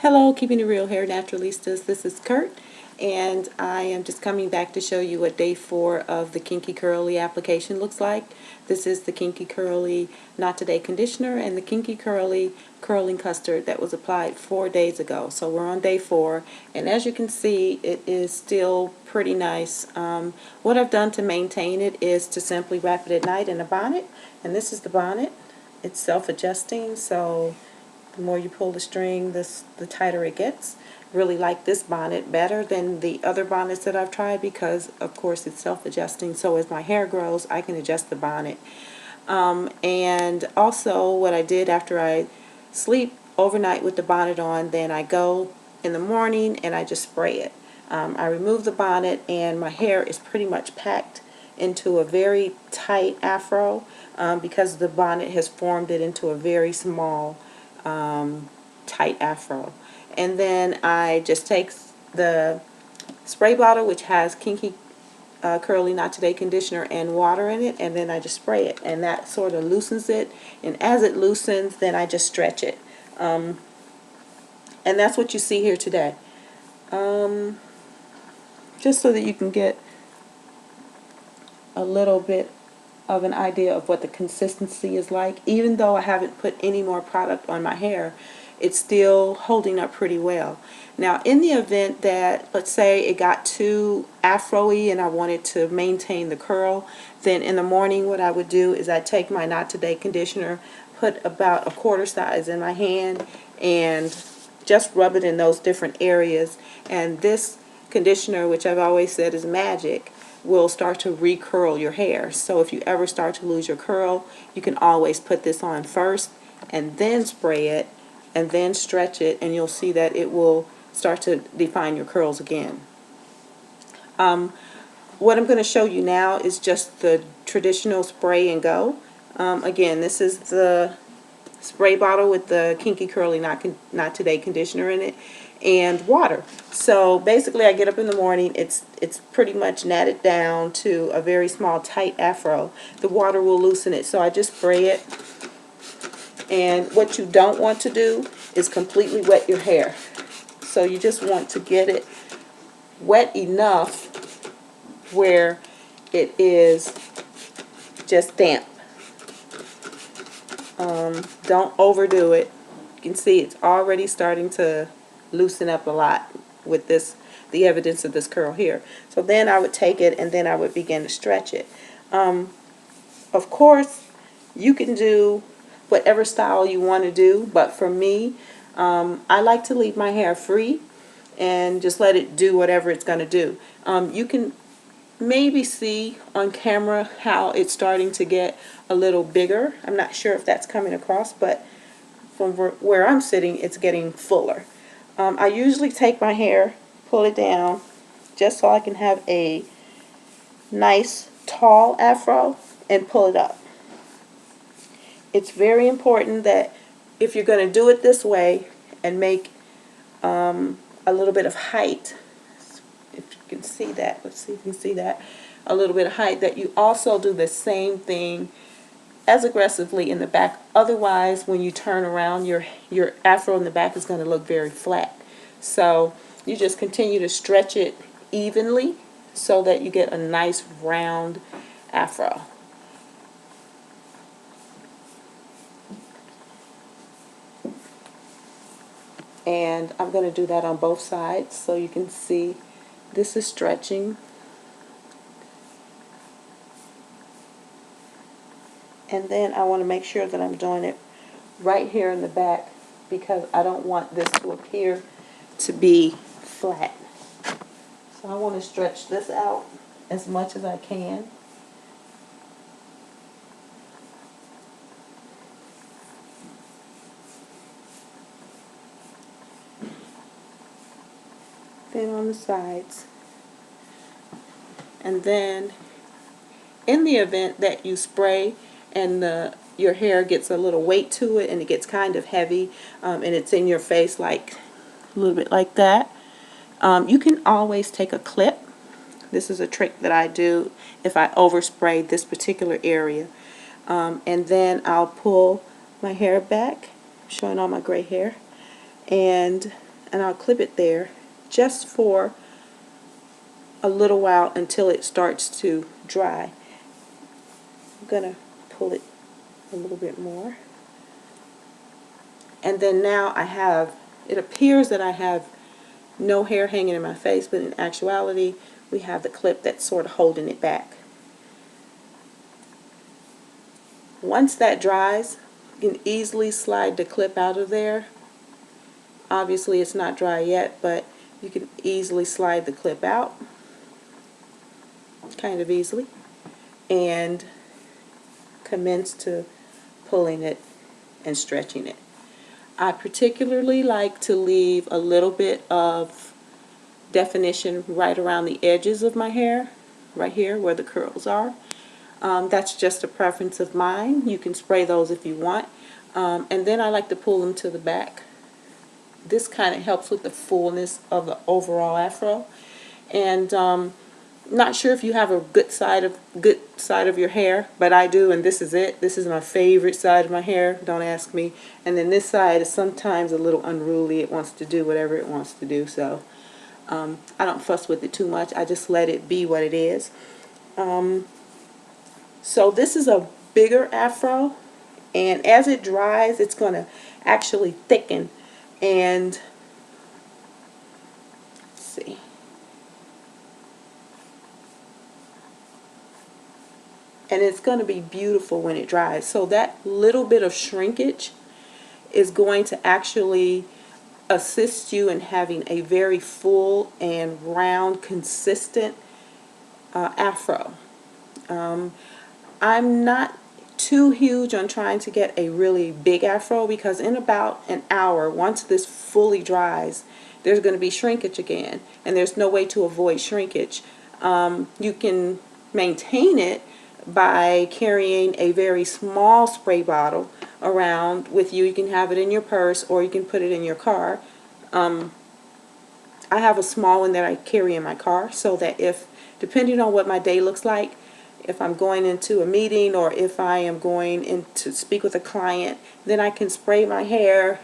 Hello, Keeping It Real Hair Naturalistas. This is Curt, and I am just coming back to show you what day 4 of the Kinky Curly application looks like. This is the Kinky Curly Not Today conditioner and the Kinky Curly curling custard that was applied 4 days ago. So we're on day 4, and as you can see, it is still pretty nice. What I've done to maintain it is to simply wrap it at night in a bonnet, and this is the bonnet. It's self-adjusting, so the more you pull the string, the tighter it gets. Really like this bonnet better than the other bonnets that I've tried because, of course, it's self-adjusting. So as my hair grows, I can adjust the bonnet. And also, what I did after I sleep overnight with the bonnet on, then I go in the morning and I just spray it. I remove the bonnet, and my hair is pretty much packed into a very tight afro because the bonnet has formed it into a very small tight afro. And then I just take the spray bottle, which has Kinky Curly Not Today conditioner and water in it, and then I just spray it, and that sort of loosens it. And as it loosens, then I just stretch it. And that's what you see here today. Just so that you can get a little bit of an idea of what the consistency is like. Even though I haven't put any more product on my hair, it's still holding up pretty well. Now, in the event that, let's say, it got too afro-y and I wanted to maintain the curl, then in the morning what I would do is I'd take my Not Today conditioner, put about a quarter size in my hand, and just rub it in those different areas. And this conditioner, which I've always said is magic, will start to recurl your hair. So if you ever start to lose your curl, you can always put this on first and then spray it and then stretch it, and you'll see that it will start to define your curls again. What I'm going to show you now is just the traditional spray and go. Again, this is the spray bottle with the Kinky Curly Not Today conditioner in it and water. So basically I get up in the morning, it's pretty much natted down to a very small tight afro. The water will loosen it, so I just spray it. And what you don't want to do is completely wet your hair. So you just want to get it wet enough where it is just damp. Don't overdo it. You can see it's already starting to loosen up a lot with this, the evidence of this curl here. So then I would take it and then I would begin to stretch it. Of course, you can do whatever style you want to do, but for me, I like to leave my hair free and just let it do whatever it's going to do. You can maybe see on camera how it's starting to get a little bigger. I'm not sure if that's coming across, but from where I'm sitting, it's getting fuller. I usually take my hair, pull it down, just so I can have a nice tall afro, and pull it up. It's very important that if you're going to do it this way and make a little bit of height, if you can see that, let's see if you can see that, a little bit of height, that you also do the same thing as aggressively in the back. Otherwise, when you turn around, your afro in the back is going to look very flat. So you just continue to stretch it evenly so that you get a nice round afro. And I'm going to do that on both sides so you can see this is stretching. And then I want to make sure that I'm doing it right here in the back because I don't want this to appear to be flat. So I want to stretch this out as much as I can. Then on the sides. And then in the event that you spray and your hair gets a little weight to it and it gets kind of heavy and it's in your face like a little bit like that, you can always take a clip. This is a trick that I do if I overspray this particular area. And then I'll pull my hair back, showing all my gray hair, and and I'll clip it there just for a little while until it starts to dry. I'm going to pull it a little bit more. And then now it appears that I have no hair hanging in my face, but in actuality we have the clip that's sort of holding it back. Once that dries, you can easily slide the clip out of there. Obviously it's not dry yet, but you can easily slide the clip out, kind of easily, and commence to pulling it and stretching it. I particularly like to leave a little bit of definition right around the edges of my hair, right here where the curls are. That's just a preference of mine. You can spray those if you want. And then I like to pull them to the back. This kind of helps with the fullness of the overall afro. And not sure if you have a good side of your hair, but I do, and this is it. This is my favorite side of my hair. Don't ask me. And then this side is sometimes a little unruly. It wants to do whatever it wants to do. So I don't fuss with it too much. I just let it be what it is. So this is a bigger afro, and as it dries, it's going to actually thicken. And let's see. And it's going to be beautiful when it dries. So that little bit of shrinkage is going to actually assist you in having a very full and round, consistent afro. I'm not too huge on trying to get a really big afro, because in about an hour, once this fully dries, there's going to be shrinkage again, and there's no way to avoid shrinkage. You can maintain it by carrying a very small spray bottle around with you. You can have it in your purse, or you can put it in your car. I have a small one that I carry in my car, so that if, depending on what my day looks like, if I'm going into a meeting or if I am going in to speak with a client, then I can spray my hair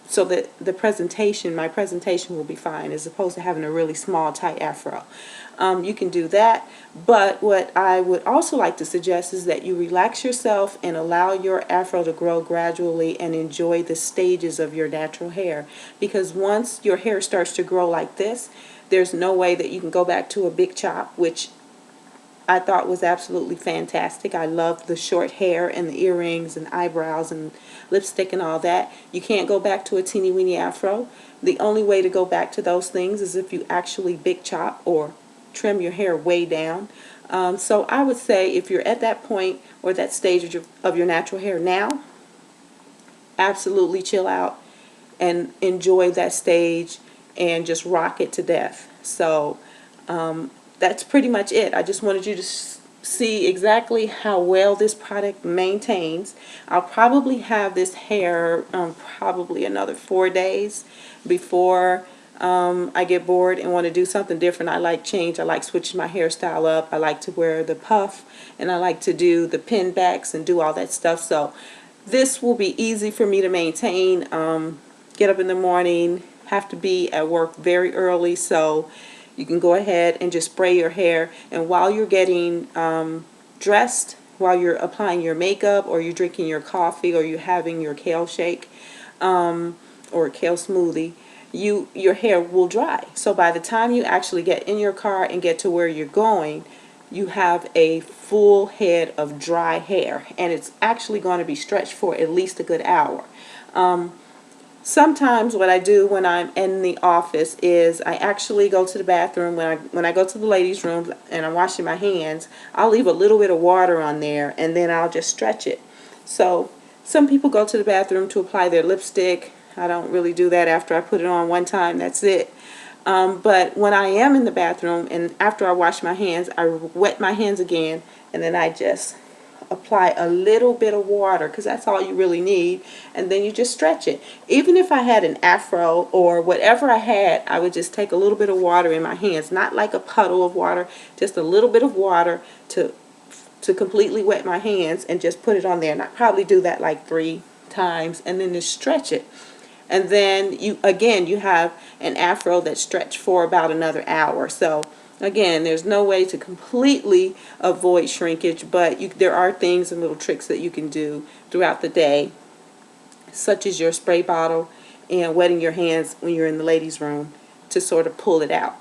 so that my presentation will be fine, as opposed to having a really small, tight afro. You can do that, but what I would also like to suggest is that you relax yourself and allow your afro to grow gradually and enjoy the stages of your natural hair. Because once your hair starts to grow like this, there's no way that you can go back to a big chop, which I thought was absolutely fantastic. I loved the short hair and the earrings and eyebrows and lipstick and all that. You can't go back to a teeny weeny afro. The only way to go back to those things is if you actually big chop or trim your hair way down. So I would say if you're at that point or that stage of your natural hair now, absolutely chill out and enjoy that stage and just rock it to death. So that's pretty much it. I just wanted you to see exactly how well this product maintains. I'll probably have this hair probably another 4 days before I get bored and want to do something different. I like change. I like switching my hairstyle up. I like to wear the puff, and I like to do the pin backs and do all that stuff. So this will be easy for me to maintain. Get up in the morning, have to be at work very early, so you can go ahead and just spray your hair, and while you're getting dressed, while you're applying your makeup, or you're drinking your coffee, or you're having your kale shake or kale smoothie, your hair will dry. So by the time you actually get in your car and get to where you're going, you have a full head of dry hair, and it's actually going to be stretched for at least a good hour. Sometimes what I do when I'm in the office is I actually go to the bathroom. When I go to the ladies' room and I'm washing my hands, I'll leave a little bit of water on there, and then I'll just stretch it. So some people go to the bathroom to apply their lipstick. I don't really do that. After I put it on one time, that's it. But when I am in the bathroom and after I wash my hands, I wet my hands again, and then I just apply a little bit of water, because that's all you really need, and then you just stretch it. Even if I had an afro or whatever I had, I would just take a little bit of water in my hands, not like a puddle of water, just a little bit of water to completely wet my hands, and just put it on there. And I probably do that like 3 times, and then just stretch it. And then you have an afro that's stretched for about another hour. So again, there's no way to completely avoid shrinkage, but there are things and little tricks that you can do throughout the day, such as your spray bottle and wetting your hands when you're in the ladies' room to sort of pull it out.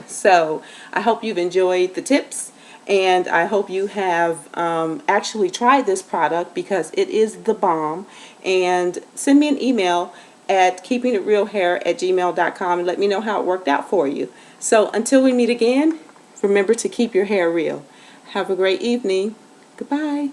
So I hope you've enjoyed the tips, and I hope you have actually tried this product, because it is the bomb. And send me an email at keepingitrealhair@gmail.com and let me know how it worked out for you. So until we meet again, remember to keep your hair real. Have a great evening. Goodbye.